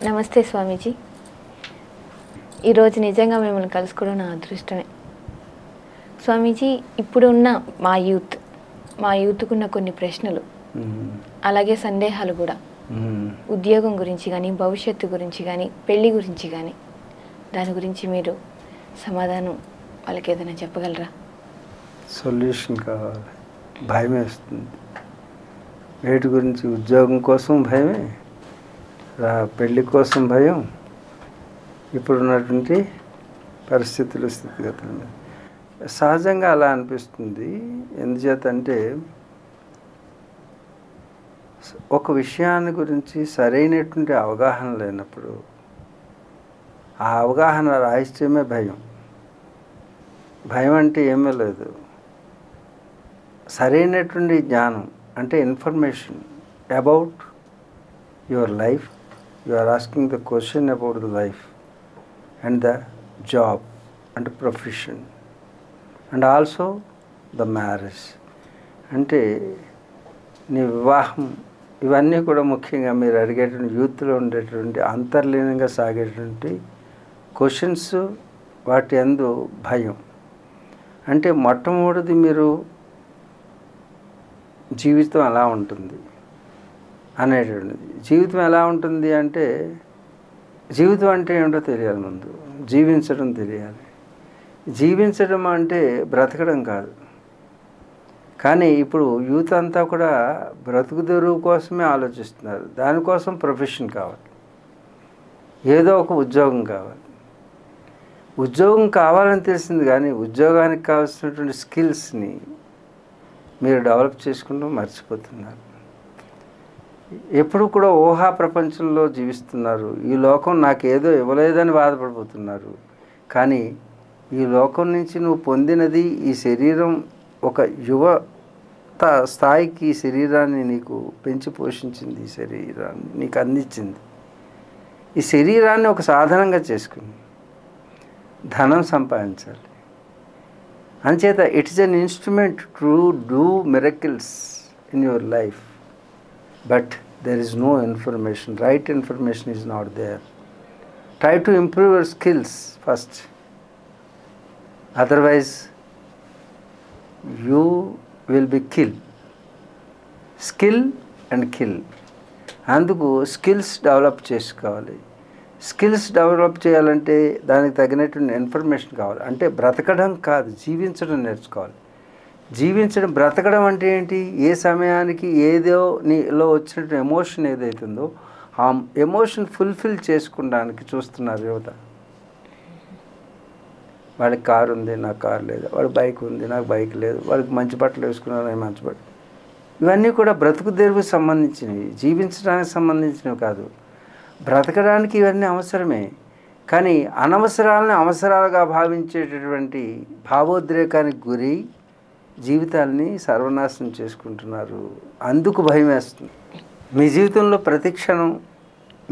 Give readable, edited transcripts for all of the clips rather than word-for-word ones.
నమస్తే స్వామీజీ. ఈరోజు నిజంగా మిమ్మల్ని కలుసుకోవడం నా అదృష్టమే. స్వామీజీ, ఇప్పుడున్న మా యూత్కున్న కొన్ని ప్రశ్నలు, అలాగే సందేహాలు కూడా, ఉద్యోగం గురించి కానీ, భవిష్యత్తు గురించి కానీ, పెళ్లి గురించి కానీ, దాని గురించి మీరు సమాధానం వాళ్ళకి ఏదైనా చెప్పగలరా? సొల్యూషన్ కావాలి. భయం వేస్తుంది. వేటి గురించి? ఉద్యోగం కోసం భయమే, పెళ్ళి కోసం భయం, ఇప్పుడున్నటువంటి పరిస్థితులు, స్థితిగతులు. సహజంగా అలా అనిపిస్తుంది. ఎందుచేతంటే ఒక విషయాన్ని గురించి సరైనటువంటి అవగాహన లేనప్పుడు ఆ అవగాహన రాహిత్యమే భయం. భయం అంటే ఏమీ లేదు, సరైనటువంటి జ్ఞానం అంటే information about your life. You are asking the question about the life and the job and profession and also the marriage. అంటే నీ వివాహం, ఇవన్నీ కూడా ముఖ్యంగా మీరు అడిగేటువంటి యూత్లో ఉండేటువంటి అంతర్లీనంగా సాగేటువంటి క్వశ్చన్స్. వాటి యందు భయం అంటే మొట్టమొదటిది మీరు జీవితం ఎలా ఉంటుంది అనేటువంటిది. జీవితం ఎలా ఉంటుంది అంటే, జీవితం అంటే ఏమిటో తెలియాలి. ముందు జీవించడం తెలియాలి. జీవించడం అంటే బ్రతకడం కాదు. కానీ ఇప్పుడు యూత్ అంతా కూడా బ్రతుకు తెరువు కోసమే ఆలోచిస్తున్నారు. దానికోసం ప్రొఫెషన్ కావాలి, ఏదో ఒక ఉద్యోగం కావాలి. ఉద్యోగం కావాలని తెలిసింది, కానీ ఉద్యోగానికి కావాల్సినటువంటి స్కిల్స్ని మీరు డెవలప్ చేసుకుంటూ మర్చిపోతున్నారు. ఎప్పుడు కూడా ఊహా ప్రపంచంలో జీవిస్తున్నారు. ఈ లోకం నాకేదో ఇవ్వలేదని బాధపడిపోతున్నారు. కానీ ఈ లోకం నుంచి నువ్వు పొందినది ఈ శరీరం, ఒక యువత స్థాయికి ఈ శరీరాన్ని నీకు పెంచి పోషించింది. ఈ శరీరాన్ని నీకు అందించింది. ఈ శరీరాన్ని ఒక సాధనంగా చేసుకుని ధనం సంపాదించాలి. అంచేత it is an instrument to do miracles in your life. But there is no information. Right information is not there. Try to improve your skills first. Otherwise, you will be killed. Skill and kill. అందుకు skills develop చేసుకోవాలి. Skills develop చేయాలంటే దానికి తగినటువంటి information కావాలి. అంటే బ్రతకడం కాదు, జీవించడం నేర్చుకోవాలి. జీవించడం, బ్రతకడం అంటే ఏంటి? ఏ సమయానికి ఏదో నీలో వచ్చినట్టు ఎమోషన్ ఏదైతుందో ఆ ఎమోషన్ ఫుల్ఫిల్ చేసుకోవడానికి చూస్తున్నారు యువత. వాడికి కారు ఉంది, నాకు కారు లేదు. వాడికి బైక్ ఉంది, నాకు బైక్ లేదు. వాడికి మంచి బట్టలు వేసుకున్నాను, నేను మంచి బట్టలు. ఇవన్నీ కూడా బ్రతుకు తెరువుకు సంబంధించినవి, జీవించడానికి సంబంధించినవి కాదు. బ్రతకడానికి ఇవన్నీ అవసరమే, కానీ అనవసరాలను అవసరాలుగా భావించేటటువంటి భావోద్రేకానికి గురి జీవితాన్ని సర్వనాశనం చేసుకుంటున్నారు. అందుకు భయం వేస్తుంది. మీ జీవితంలో ప్రతి క్షణం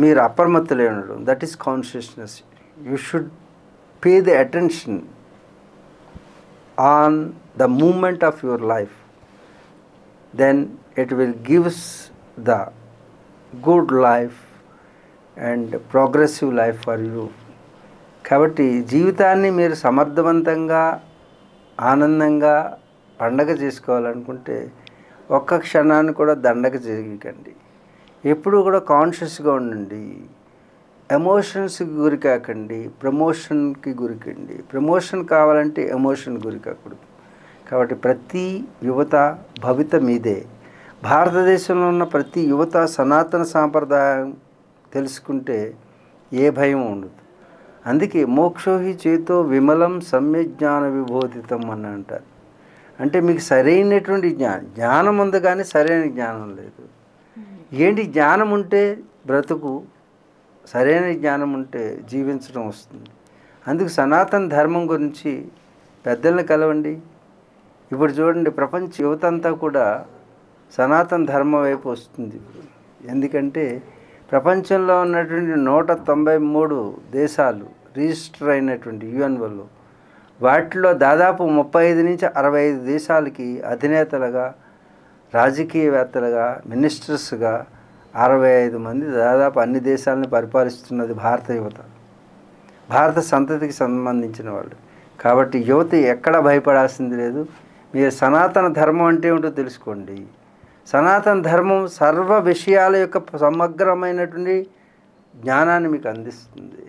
మీరు అప్రమత్తులై ఉండడం, that is consciousness. You should pay the attention on the moment of your life. Then it will gives the good life and progressive life for you. కాబట్టి జీవితాన్ని మీరు సమర్థవంతంగా, ఆనందంగా పండగ చేసుకోవాలనుకుంటే ఒక్క క్షణాన్ని కూడా దండగ చేయకండి. ఎప్పుడు కూడా కాన్షియస్గా ఉండండి. ఎమోషన్స్కి గురి కాకండి, ప్రమోషన్కి గురికండి. ప్రమోషన్ కావాలంటే ఎమోషన్ గురి కాకూడదు. కాబట్టి ప్రతి యువత భవిత మీదే. భారతదేశంలో ఉన్న ప్రతి యువత సనాతన సాంప్రదాయం తెలుసుకుంటే ఏ భయం ఉండదు. అందుకే మోక్షోహి చేతో విమలం సమ్యజ్ఞాన విబోధితం అని అంటారు. అంటే మీకు సరైనటువంటి జ్ఞానం ఉంది, కానీ సరైన జ్ఞానం లేదు. ఏంటి? జ్ఞానం ఉంటే బ్రతుకు, సరైన జ్ఞానం ఉంటే జీవించడం వస్తుంది. అందుకు సనాతన ధర్మం గురించి పెద్దల్ని కలవండి. ఇప్పుడు చూడండి, ప్రపంచ యువత అంతా కూడా సనాతన ధర్మం వైపు వస్తుంది ఇప్పుడు. ఎందుకంటే ప్రపంచంలో ఉన్నటువంటి 193 దేశాలు రిజిస్టర్ అయినటువంటి యుఎన్ఓలో, వాటిలో దాదాపు 35 నుంచి 65 దేశాలకి అధినేతలుగా, రాజకీయవేత్తలుగా, మినిస్టర్స్గా 65 మంది దాదాపు అన్ని దేశాలను పరిపాలిస్తున్నది భారత యువత, భారత సంతతికి సంబంధించిన వాళ్ళు. కాబట్టి యువత ఎక్కడ భయపడాల్సింది లేదు. మీరు సనాతన ధర్మం అంటే ఏమిటో తెలుసుకోండి. సనాతన ధర్మం సర్వ విషయాల యొక్క సమగ్రమైనటువంటి జ్ఞానాన్ని మీకు అందిస్తుంది.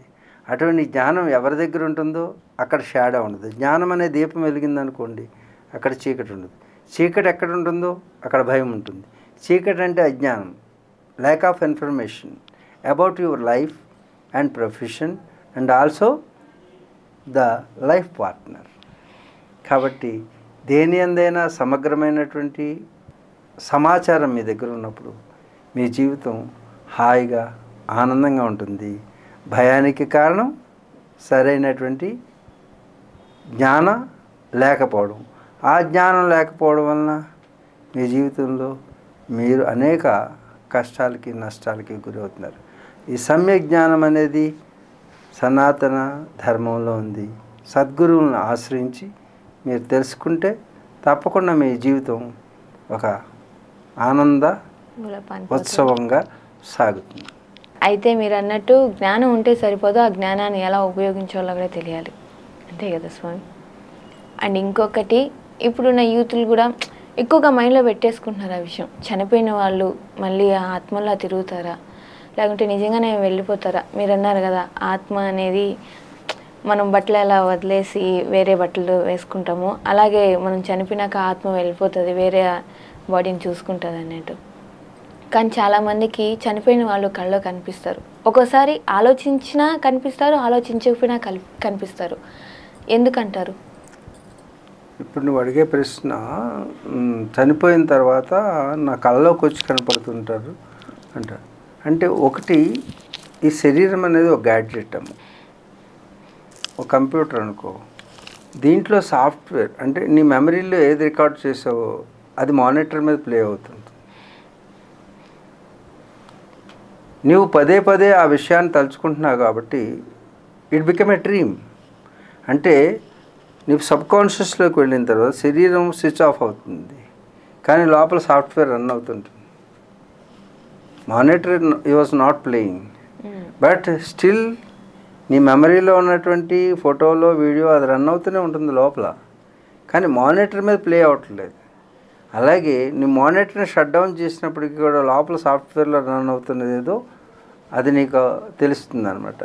అటువంటి జ్ఞానం ఎవరి దగ్గర ఉంటుందో అక్కడ షాడో ఉండదు. జ్ఞానం అనే దీపం వెలిగిందనుకోండి, అక్కడ చీకటి ఉండదు. చీకటి ఎక్కడ ఉంటుందో అక్కడ భయం ఉంటుంది. చీకటి అంటే అజ్ఞానం, lack of information about your life and profession and also the life partner. కాబట్టి దేని అందైనా సమగ్రమైనటువంటి సమాచారం మీ దగ్గర ఉన్నప్పుడు మీ జీవితం హాయిగా ఆనందంగా ఉంటుంది. భయానికి కారణం సరైనటువంటి జ్ఞానం లేకపోవడం. ఆ జ్ఞానం లేకపోవడం వలన మీ జీవితంలో మీరు అనేక కష్టాలకి నష్టాలకి గురవుతున్నారు. ఈ సమ్యక్ జ్ఞానం అనేది సనాతన ధర్మంలో ఉంది. సద్గురువులను ఆశ్రయించి మీరు తెలుసుకుంటే తప్పకుండా మీ జీవితం ఒక ఆనంద ఉత్సవంగా సాగుతుంది. అయితే మీరు అన్నట్టు జ్ఞానం ఉంటే సరిపోదు, ఆ జ్ఞానాన్ని ఎలా ఉపయోగించాలో కూడా తెలియాలి, అంతే కదా స్వామి. అండ్ ఇంకొకటి, ఇప్పుడున్న యూత్లు కూడా ఎక్కువగా మైండ్లో పెట్టేసుకుంటున్నారు ఆ విషయం. చనిపోయిన వాళ్ళు మళ్ళీ ఆత్మలా తిరుగుతారా, లేకుంటే నిజంగానే వెళ్ళిపోతారా? మీరు అన్నారు కదా, ఆత్మ అనేది మనం బట్టలు ఎలా వదిలేసి వేరే బట్టలు వేసుకుంటామో అలాగే మనం చనిపోయినాక ఆత్మ వెళ్ళిపోతుంది, వేరే బాడీని చూసుకుంటుంది అన్నట్టు. కానీ చాలామందికి చనిపోయిన వాళ్ళు కళ్ళలో కనిపిస్తారు. ఒక్కోసారి ఆలోచించినా కనిపిస్తారు, ఆలోచించకపోయినా కనిపిస్తారు. ఎందుకంటారు? ఇప్పుడు నువ్వు అడిగే ప్రశ్న, చనిపోయిన తర్వాత నా కళ్ళలోకి వచ్చి కనపడుతుంటారు అంటారు. అంటే ఒకటి, ఈ శరీరం అనేది ఒక గ్యాడ్జెట్ అమ్మ, ఒక కంప్యూటర్ అనుకో. దీంట్లో సాఫ్ట్వేర్ అంటే నీ మెమరీలో ఏది రికార్డ్ చేసావో అది మానిటర్ మీద ప్లే అవుతుంది. నువ్వు పదే పదే ఆ విషయాన్ని తలుచుకుంటున్నావు కాబట్టి ఇట్ బికమ్ ఏ డ్రీమ్. అంటే నీకు సబ్కాన్షియస్లోకి వెళ్ళిన తర్వాత శరీరం స్విచ్ ఆఫ్ అవుతుంది, కానీ లోపల సాఫ్ట్వేర్ రన్ అవుతుంటుంది. Monitor was not playing, but still నీ మెమరీలో ఉన్నటువంటి ఫోటోలో వీడియో అది రన్ అవుతూనే ఉంటుంది లోపల, కానీ మానిటర్ మీద ప్లే అవ్వట్లేదు. అలాగే నీ మానిటర్ని షట్ డౌన్ చేసినప్పటికీ కూడా లోపల సాఫ్ట్వేర్లో రన్ అవుతున్నది ఏదో అది నీకు తెలుస్తుంది అనమాట.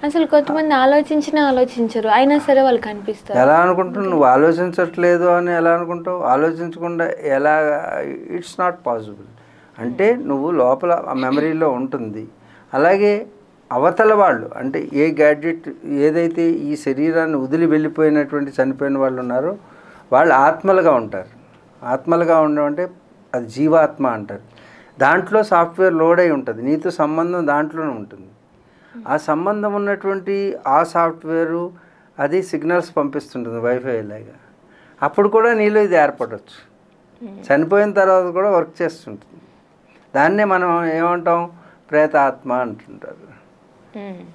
అసలు కొంతమంది ఆలోచించినా ఆలోచించరు, అయినా సరే వాళ్ళు కనిపిస్తారు. ఎలా అనుకుంటున్నావు? నువ్వు ఆలోచించట్లేదు అని ఎలా అనుకుంటావు? ఆలోచించకుండా ఎలా? It's not possible. అంటే నువ్వు లోపల ఆ మెమరీలో ఉంటుంది. అలాగే అవతల వాళ్ళు, అంటే ఏ గ్యాడ్జెట్ ఏదైతే ఈ శరీరాన్ని వదిలి వెళ్ళిపోయినటువంటి చనిపోయిన వాళ్ళు ఉన్నారో వాళ్ళు ఆత్మలుగా ఉంటారు. ఆత్మలుగా ఉండడం అంటే అది జీవాత్మ అంటారు. దాంట్లో సాఫ్ట్వేర్ లోడ్ అయి ఉంటుంది, నీతో సంబంధం దాంట్లోనే ఉంటుంది. ఆ సంబంధం ఉన్నటువంటి ఆ సాఫ్ట్వేరు అది సిగ్నల్స్ పంపిస్తుంటుంది వైఫై లాగా. అప్పుడు కూడా నీలో ఇది ఏర్పడవచ్చు. చనిపోయిన తర్వాత కూడా వర్క్ చేస్తుంటుంది. దాన్నే మనం ఏమంటాం? ప్రేతాత్మ అంటుంటారు.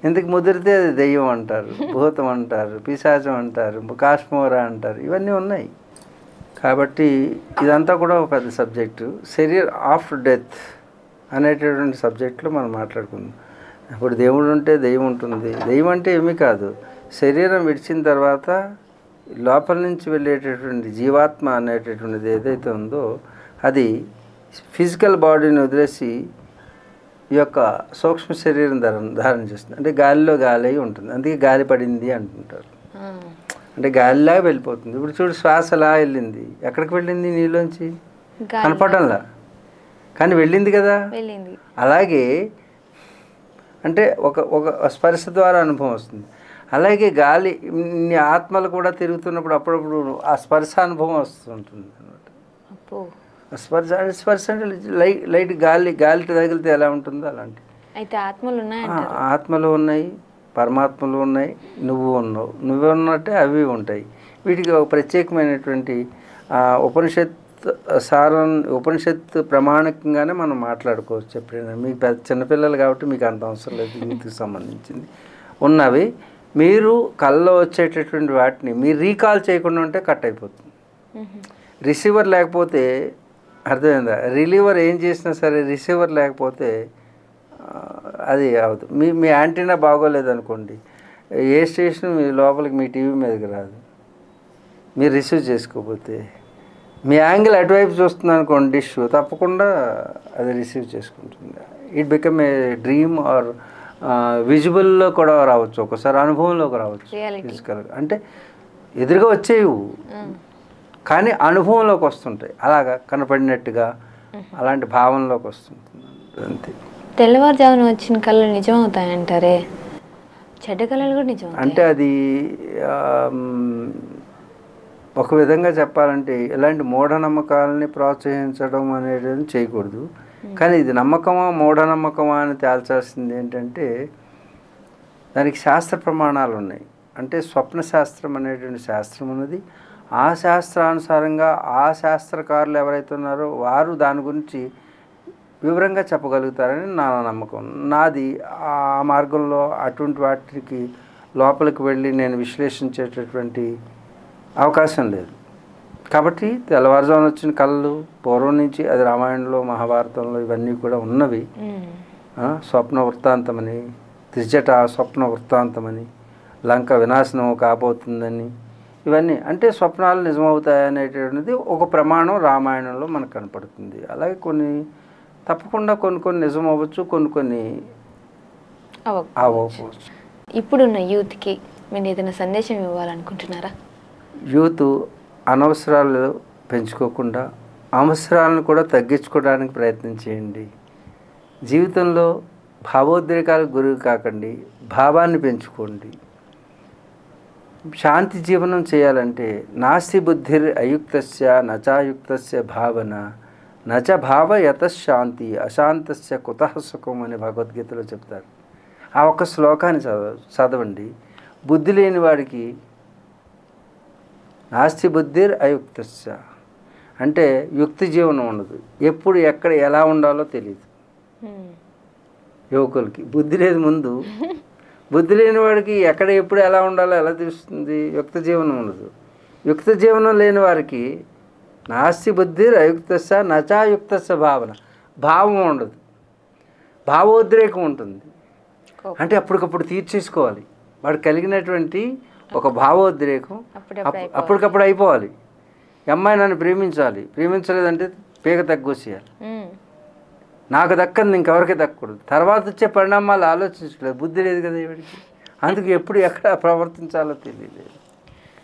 ఇందుకు ముదిరితే అది దెయ్యం అంటారు, భూతం అంటారు, పిశాచం అంటారు, కాశ్మోరా అంటారు. ఇవన్నీ ఉన్నాయి. కాబట్టి ఇదంతా కూడా ఒక పెద్ద సబ్జెక్టు. ఆఫ్టర్ డెత్ అనేటటువంటి సబ్జెక్టులో మనం మాట్లాడుకుందాం. ఇప్పుడు దేవుడు ఉంటే దెయ్యం ఉంటుంది. దెయ్యం అంటే ఏమీ కాదు, శరీరం విడిచిన తర్వాత లోపల నుంచి వెళ్ళేటటువంటి జీవాత్మ అనేటటువంటిది ఏదైతే ఉందో అది ఫిజికల్ బాడీని వదిలేసి ఈ యొక్క సూక్ష్మ శరీరం ధారణ చేస్తుంది. అంటే గాలిలో గాలి అయి ఉంటుంది, అందుకే గాలి పడింది అంటుంటారు. అంటే గాలిలాగా వెళ్ళిపోతుంది. ఇప్పుడు చూడు, శ్వాస అలా వెళ్ళింది, ఎక్కడికి వెళ్ళింది? నీలోంచి కనపడంలా, కానీ వెళ్ళింది కదా. అలాగే అంటే ఒక స్పర్శ ద్వారా అనుభవం వస్తుంది. అలాగే గాలి, నీ ఆత్మలు కూడా తిరుగుతున్నప్పుడు అప్పుడప్పుడు ఆ స్పర్శ అనుభవం వస్తుంటుంది అనమాట. స్పర్శ అంటే లైట్ గాలి తగిలితే ఎలా ఉంటుందో అలాంటి. అయితే ఆత్మలు ఉన్నాయి, పరమాత్మలు ఉన్నాయి, నువ్వు ఉన్నావు. నువ్వే ఉన్నట్టే అవి ఉంటాయి. వీటికి ఒక ప్రత్యేకమైనటువంటి ఉపనిషత్ ప్రమాణికంగానే మనం మాట్లాడుకోవచ్చు. ఎప్పుడైనా మీకు చిన్నపిల్లలు కాబట్టి మీకు అంత అవసరం లేదు, వీటికి సంబంధించింది ఉన్నవి. మీరు కళ్ళలో వచ్చేటటువంటి వాటిని మీరు రీకాల్ చేయకుండా ఉంటే కట్ అయిపోతుంది. రిసీవర్ లేకపోతే అర్థమైందా? రిలీవర్ ఏం చేసినా సరే రిసీవర్ లేకపోతే అది అవదు. మీ మీ యాంటీనా బాగోలేదు అనుకోండి, ఏ స్టేషన్ మీ లోపలికి మీ టీవీ మీదకి రాదు. మీరు రిసీవ్ చేసుకోకపోతే మీ యాంగిల్ అటువైపు చూస్తుంది అనుకోండి, డిష్ తప్పకుండా అది రిసీవ్ చేసుకుంటుంది. It become a dream or విజువల్లో కూడా రావచ్చు, ఒకసారి అనుభవంలోకి రావచ్చు. ఫిజికల్గా అంటే ఎదురుగా వచ్చేవి కానీ అనుభవంలోకి వస్తుంటాయి, అలాగా కనపడినట్టుగా అలాంటి భావనలోకి వస్తుంటుంది అంతే. తెల్లవారుజామున వచ్చిన కళలు నిజం అవుతాయంటారే, చెడ్డ కళలు కూడా నిజం అంటే అది ఒక విధంగా చెప్పాలంటే ఇలాంటి మూఢనమ్మకాలని ప్రోత్సహించడం అనేది చేయకూడదు. కానీ ఇది నమ్మకమా మూఢనమ్మకమా అని తేల్చాల్సింది ఏంటంటే దానికి శాస్త్ర ప్రమాణాలు ఉన్నాయి. అంటే స్వప్న శాస్త్రం అనేటువంటి శాస్త్రం ఉన్నది. ఆ శాస్త్రానుసారంగా ఆ శాస్త్రకారులు ఎవరైతే ఉన్నారో వారు దాని గురించి వివరంగా చెప్పగలుగుతారని నా నమ్మకం. నాది ఆ మార్గంలో అటువంటి వాటికి లోపలికి వెళ్ళి నేను విశ్లేషించేటటువంటి అవకాశం లేదు. కాబట్టి తెల్లవారుజామున వచ్చిన కళలు పూర్వం నుంచి అది రామాయణంలో మహాభారతంలో ఇవన్నీ కూడా ఉన్నవి. స్వప్న వృత్తాంతమని, త్రిజట స్వప్న వృత్తాంతమని, లంక వినాశనం కాబోతుందని, ఇవన్నీ అంటే స్వప్నాలు నిజమవుతాయనేటువంటిది ఒక ప్రమాణం రామాయణంలో మనకు కనపడుతుంది. అలాగే కొన్ని తప్పకుండా కొన్ని నిజం అవ్వచ్చు, కొన్ని అవ్వకపోవచ్చు. ఇప్పుడున్న యూత్కి మీరు ఏదైనా సందేశం ఇవ్వాలనుకుంటున్నారా? యూత్ అనవసరాలు పెంచుకోకుండా అవసరాలను కూడా తగ్గించుకోవడానికి ప్రయత్నం చేయండి. జీవితంలో భావోద్రేకాలకు గురి కాకండి, భావాన్ని పెంచుకోండి. శాంతి జీవనం చేయాలంటే నాస్తి బుద్ధిర్ అయుక్తస్య నచాయుక్తస్య భావన నచ భావ యతశాంతి అశాంతస్య కుతః సుఖం అని భగవద్గీతలో చెప్తారు. ఆ ఒక్క శ్లోకాన్ని చదవండి. బుద్ధి లేని వాడికి నాస్తి బుద్ధిర్ అయుక్తస్య అంటే యుక్తి జీవనం ఉండదు. ఎప్పుడు ఎక్కడ ఎలా ఉండాలో తెలియదు. యువకులకి బుద్ధి లేదు ముందు. బుద్ధి లేని వాడికి ఎక్కడ ఎప్పుడు ఎలా ఉండాలో ఎలా తెలుస్తుంది? యుక్త జీవనం ఉండదు. యుక్త జీవనం లేని వారికి నాస్తి బుద్ధిర్ అయుక్తస్య నచాయుక్తస్య భావన, భావం ఉండదు, భావోద్రేకం ఉంటుంది. అంటే అప్పటికప్పుడు తీర్చేసుకోవాలి. వాడు కలిగినటువంటి ఒక భావోద్రేకం అప్పటికప్పుడు అయిపోవాలి. అమ్మాయి నన్ను ప్రేమించాలి, ప్రేమించలేదంటే పీక తగ్గొసేయాలి. నాకు దక్కంది ఇంకెవరికి దక్కకూడదు. తర్వాత వచ్చే పరిణామాలు ఆలోచించలేదు, బుద్ధి లేదు కదా ఇవిడికి. అందుకు ఎప్పుడు ఎక్కడ ప్రవర్తించాలో తెలియలేదు.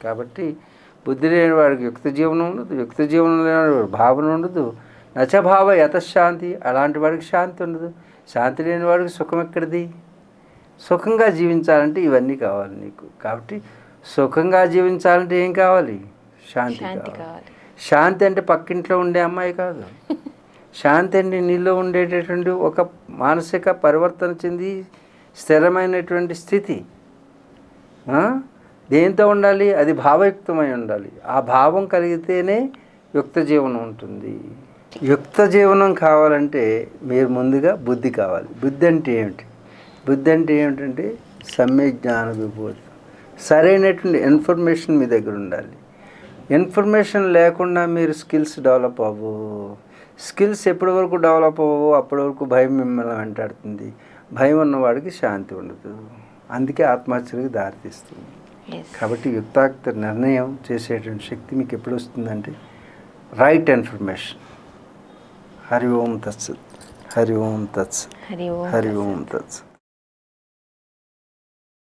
కాబట్టి బుద్ధి లేని వాడికి యుక్త జీవనం ఉండదు, యుక్త జీవనం లేని వాడికి భావన ఉండదు. నచభావ యతశాంతి, అలాంటి వాడికి శాంతి ఉండదు. శాంతి లేని వాడికి సుఖం ఎక్కడిది? సుఖంగా జీవించాలంటే ఇవన్నీ కావాలి నీకు. కాబట్టి సుఖంగా జీవించాలంటే ఏం కావాలి? శాంతి కావాలి. శాంతి అంటే పక్కింట్లో ఉండే అమ్మాయి కాదు. శాంతి అంటే నీలో ఉండేటటువంటి ఒక మానసిక పరివర్తన చెంది స్థిరమైనటువంటి స్థితి. దేంతో ఉండాలి? అది భావయుక్తమై ఉండాలి. ఆ భావం కలిగితేనే యుక్త జీవనం ఉంటుంది. యుక్త జీవనం కావాలంటే మీరు ముందుగా బుద్ధి కావాలి. బుద్ధి అంటే ఏమిటి? బుద్ధి అంటే ఏమిటంటే సమ్యక్ జ్ఞాన విబోధం. సరైనటువంటి ఇన్ఫర్మేషన్ మీ దగ్గర ఉండాలి. ఇన్ఫర్మేషన్ లేకుండా మీరు స్కిల్స్ డెవలప్ అవ్వవు. స్కిల్స్ ఎప్పటి వరకు డెవలప్ అవ్వవు అప్పటి వరకు భయం మిమ్మల్ని వెంటాడుతుంది. భయం ఉన్నవాడికి శాంతి ఉండదు. అందుకే ఆత్మహత్యలకు దారితీస్తుంది. కాబట్టి యుక్తాయుక్త నిర్ణయం చేసేటువంటి శక్తి మీకు ఎప్పుడు వస్తుందంటే రైట్ ఇన్ఫర్మేషన్. హరి ఓం తత్సత్. హరి ఓం తత్సత్. హరి ఓం తత్సత్.